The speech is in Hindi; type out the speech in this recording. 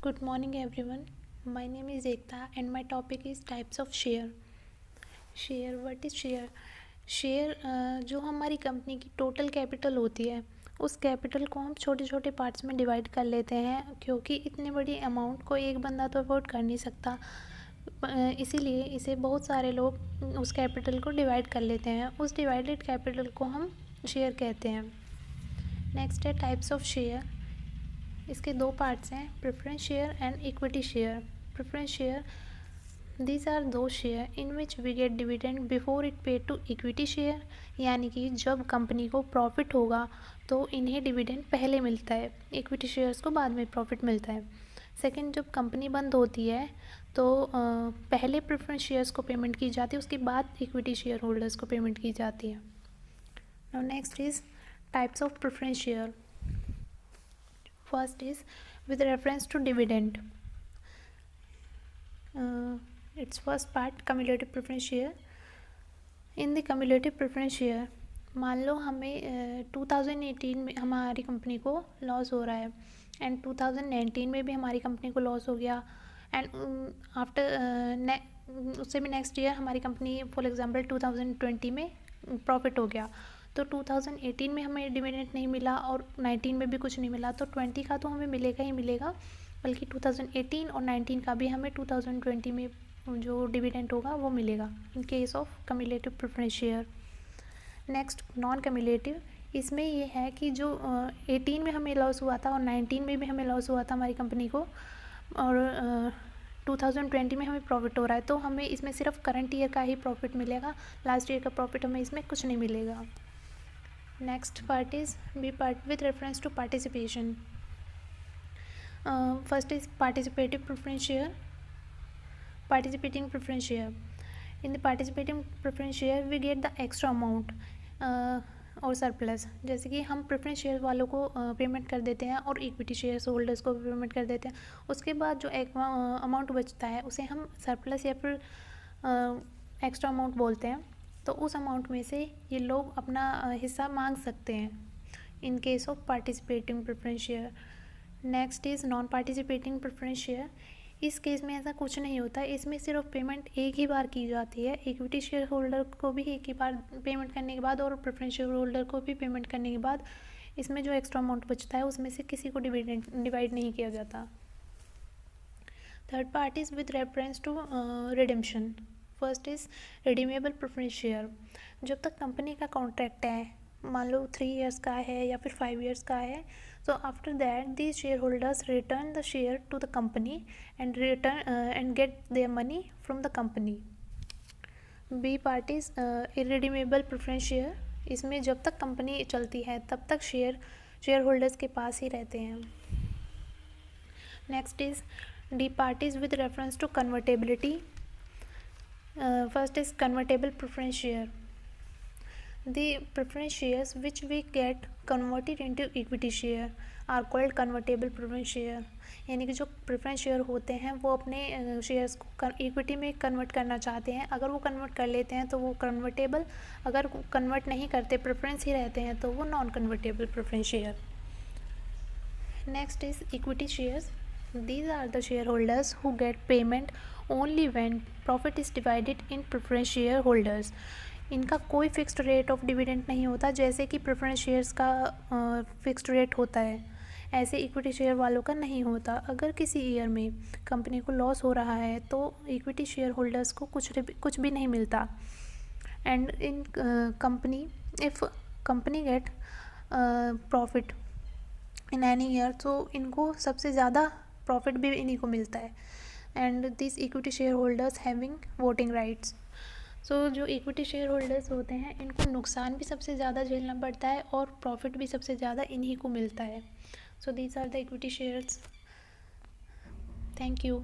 Good morning everyone. My name is Ekta and my topic is types of share. Share, what is share? Share जो हमारी कंपनी की टोटल कैपिटल होती है उस कैपिटल को हम छोटे छोटे पार्ट्स में डिवाइड कर लेते हैं, क्योंकि इतनी बड़ी अमाउंट को एक बंदा तो अफोर्ड कर नहीं सकता। इसीलिए इसे बहुत सारे लोग उस कैपिटल को डिवाइड कर लेते हैं। उस डिवाइडेड कैपिटल को हम शेयर कहते हैं। नेक्स्ट है टाइप्स ऑफ शेयर। इसके दो पार्ट्स हैं, preference share and equity share. Preference share, these are दो share in which we get dividend before it pay to equity share, यानी कि जब कंपनी को प्रॉफिट होगा तो इन्हें डिविडेंड पहले मिलता है, इक्विटी शेयर्स को बाद में प्रॉफिट मिलता है। सेकंड, जब कंपनी बंद होती है तो पहले प्रेफरेंस शेयर्स को पेमेंट की जाती है, उसके बाद इक्विटी शेयर होल्डर्स को पेमेंट की जाती है। Now next is types of preference share. First is with reference to dividend. Its first part, cumulative preference share. In the cumulative preference share, मान लो हमें 2018 में हमारी कंपनी को लॉस हो रहा है एंड 2019 में भी हमारी कंपनी को लॉस हो गया एंड आफ्टर उससे भी नेक्स्ट ईयर हमारी कंपनी फॉर एग्जांपल 2020 में प्रॉफिट हो गया। तो 2018 में हमें डिविडेंड नहीं मिला और 19 में भी कुछ नहीं मिला, तो 20 का तो हमें मिलेगा ही मिलेगा, बल्कि 2018 और 19 का भी हमें 2020 में जो डिविडेंड होगा वो मिलेगा in case of cumulative preference share. Next non cumulative, इसमें ये है कि जो 18 में हमें लॉस हुआ था और 19 में भी हमें लॉस हुआ था हमारी कंपनी को और 2020 में हमें प्रॉफिट हो रहा है, तो हमें इसमें सिर्फ करंट ईयर का ही प्रॉफिट मिलेगा, लास्ट ईयर का प्रॉफिट हमें इसमें कुछ नहीं मिलेगा। Next part is B part with reference to participation. First is participative preference share. Participating preference share. In the participating preference share we get the extra amount और सरप्लस। जैसे कि हम प्रेफरेंस शेयर वालों को पेमेंट कर देते हैं और इक्विटी शेयर होल्डर्स को भी पेमेंट कर देते हैं, उसके बाद जो एक अमाउंट बचता है उसे हम सरप्लस या फिर एक्स्ट्रा अमाउंट बोलते हैं। तो उस अमाउंट में से ये लोग अपना हिस्सा मांग सकते हैं in case of participating preference share. Next is non participating preference share. इस केस में ऐसा कुछ नहीं होता, इसमें सिर्फ पेमेंट एक ही बार की जाती है, इक्विटी शेयर होल्डर को भी एक ही बार पेमेंट करने के बाद और प्रेफरेंस शेयर होल्डर को भी पेमेंट करने के बाद इसमें जो एक्स्ट्रा अमाउंट बचता है उसमें से किसी को डिवाइड नहीं किया जाता। Third part is with reference to redemption. First is redeemable preference share. जब तक कंपनी का कॉन्ट्रैक्ट है, मान लो 3 ईयर्स का है या फिर 5 ईयर्स का है, so after that these shareholders return the share to the company and get their money from the company. B part is irredeemable preference share. इसमें जब तक कंपनी चलती है तब तक शेयर होल्डर्स के पास ही रहते हैं। Next is D part is with reference to convertibility. First is convertible preference share. The preference shares which we get converted into equity share are called convertible preference share. यानी कि जो प्रेफरेंस शेयर होते हैं वो अपने शेयर्स को इक्विटी में कन्वर्ट करना चाहते हैं, अगर वो कन्वर्ट कर लेते हैं तो वो कन्वर्टेबल, अगर कन्वर्ट नहीं करते प्रेफरेंस ही रहते हैं तो वो non convertible preference share. Next is equity shares. These are the shareholders who get payment only when profit is divided in preference shareholders. इनका कोई फिक्स्ड रेट ऑफ डिविडेंड नहीं होता, जैसे कि प्रेफरेंस शेयर्स का फिक्स्ड रेट होता है, ऐसे इक्विटी शेयर वालों का नहीं होता। अगर किसी ईयर में कंपनी को लॉस हो रहा है तो इक्विटी शेयर होल्डर्स को कुछ भी नहीं मिलता। And in company if company gate profit in any year, तो इनको सबसे ज़्यादा प्रॉफिट भी इन्हीं को मिलता है। And this equity share holders having voting rights. So जो इक्विटी शेयर होल्डर्स होते हैं इनको नुकसान भी सबसे ज़्यादा झेलना पड़ता है और प्रॉफिट भी सबसे ज़्यादा इन्हीं को मिलता है। So these are the equity shares. Thank you.